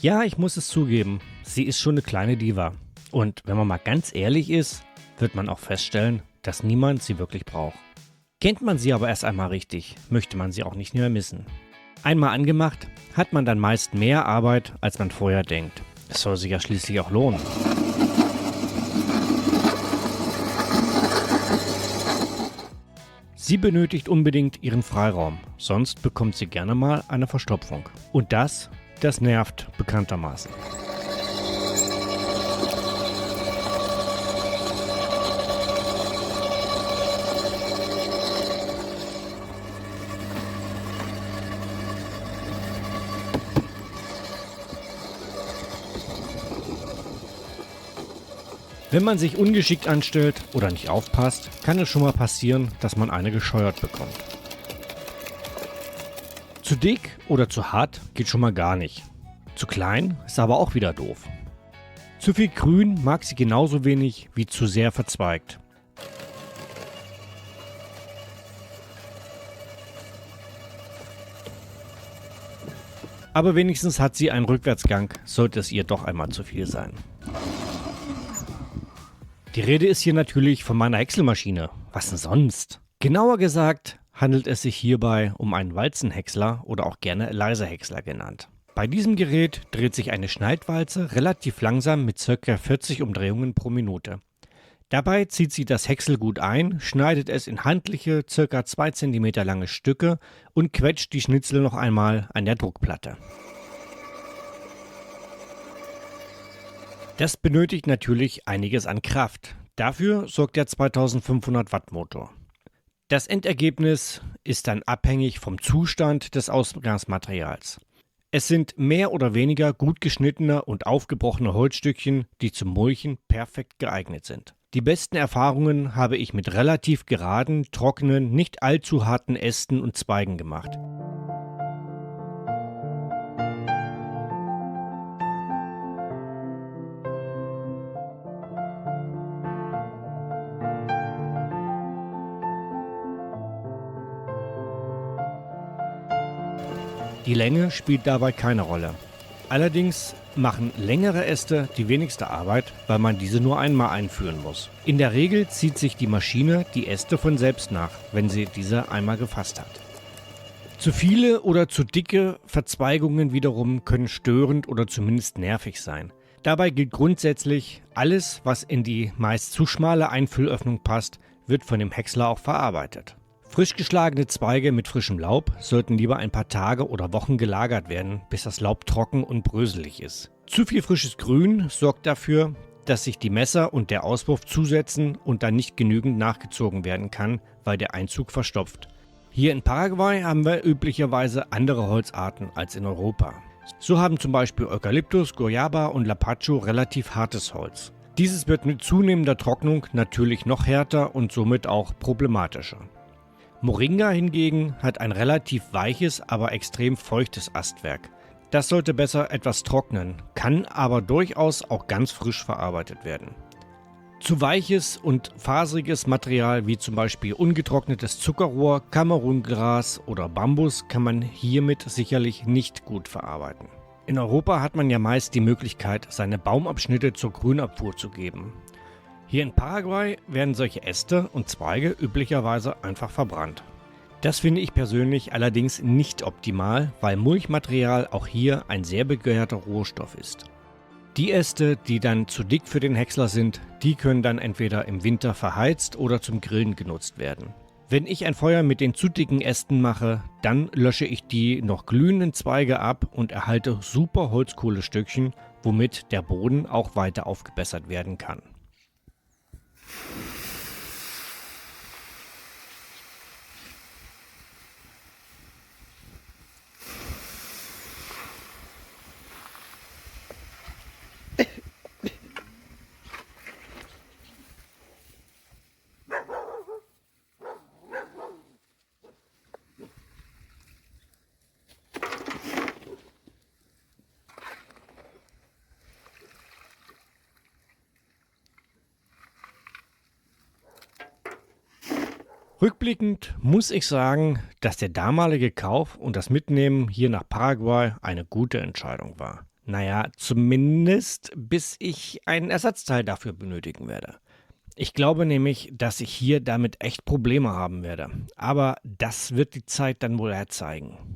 Ja, ich muss es zugeben, sie ist schon eine kleine Diva. Und wenn man mal ganz ehrlich ist, wird man auch feststellen, dass niemand sie wirklich braucht. Kennt man sie aber erst einmal richtig, möchte man sie auch nicht mehr missen. Einmal angemacht, hat man dann meist mehr Arbeit, als man vorher denkt. Es soll sich ja schließlich auch lohnen. Sie benötigt unbedingt ihren Freiraum, sonst bekommt sie gerne mal eine Verstopfung. Und das nervt bekanntermaßen. Wenn man sich ungeschickt anstellt oder nicht aufpasst, kann es schon mal passieren, dass man eine gescheuert bekommt. Zu dick oder zu hart geht schon mal gar nicht. Zu klein ist aber auch wieder doof. Zu viel Grün mag sie genauso wenig wie zu sehr verzweigt. Aber wenigstens hat sie einen Rückwärtsgang, sollte es ihr doch einmal zu viel sein. Die Rede ist hier natürlich von meiner Häckselmaschine. Was denn sonst? Genauer gesagt handelt es sich hierbei um einen Walzenhäcksler oder auch gerne Laserhäcksler genannt. Bei diesem Gerät dreht sich eine Schneidwalze relativ langsam mit ca. 40 Umdrehungen pro Minute. Dabei zieht sie das Häckselgut ein, schneidet es in handliche, ca. 2 cm lange Stücke und quetscht die Schnitzel noch einmal an der Druckplatte. Das benötigt natürlich einiges an Kraft. Dafür sorgt der 2500 Watt Motor. Das Endergebnis ist dann abhängig vom Zustand des Ausgangsmaterials. Es sind mehr oder weniger gut geschnittene und aufgebrochene Holzstückchen, die zum Mulchen perfekt geeignet sind. Die besten Erfahrungen habe ich mit relativ geraden, trockenen, nicht allzu harten Ästen und Zweigen gemacht. Die Länge spielt dabei keine Rolle. Allerdings machen längere Äste die wenigste Arbeit, weil man diese nur einmal einführen muss. In der Regel zieht sich die Maschine die Äste von selbst nach, wenn sie diese einmal gefasst hat. Zu viele oder zu dicke Verzweigungen wiederum können störend oder zumindest nervig sein. Dabei gilt grundsätzlich, alles, was in die meist zu schmale Einfüllöffnung passt, wird von dem Häcksler auch verarbeitet. Frisch geschlagene Zweige mit frischem Laub sollten lieber ein paar Tage oder Wochen gelagert werden, bis das Laub trocken und bröselig ist. Zu viel frisches Grün sorgt dafür, dass sich die Messer und der Auswurf zusetzen und dann nicht genügend nachgezogen werden kann, weil der Einzug verstopft. Hier in Paraguay haben wir üblicherweise andere Holzarten als in Europa. So haben zum Beispiel Eukalyptus, Goyaba und Lapacho relativ hartes Holz. Dieses wird mit zunehmender Trocknung natürlich noch härter und somit auch problematischer. Moringa hingegen hat ein relativ weiches, aber extrem feuchtes Astwerk. Das sollte besser etwas trocknen, kann aber durchaus auch ganz frisch verarbeitet werden. Zu weiches und faseriges Material wie zum Beispiel ungetrocknetes Zuckerrohr, Kamerungras oder Bambus kann man hiermit sicherlich nicht gut verarbeiten. In Europa hat man ja meist die Möglichkeit, seine Baumabschnitte zur Grünabfuhr zu geben. Hier in Paraguay werden solche Äste und Zweige üblicherweise einfach verbrannt. Das finde ich persönlich allerdings nicht optimal, weil Mulchmaterial auch hier ein sehr begehrter Rohstoff ist. Die Äste, die dann zu dick für den Häcksler sind, die können dann entweder im Winter verheizt oder zum Grillen genutzt werden. Wenn ich ein Feuer mit den zu dicken Ästen mache, dann lösche ich die noch glühenden Zweige ab und erhalte super Holzkohlestückchen, womit der Boden auch weiter aufgebessert werden kann. Rückblickend muss ich sagen, dass der damalige Kauf und das Mitnehmen hier nach Paraguay eine gute Entscheidung war. Naja, zumindest bis ich einen Ersatzteil dafür benötigen werde. Ich glaube nämlich, dass ich hier damit echt Probleme haben werde. Aber das wird die Zeit dann wohl herzeigen.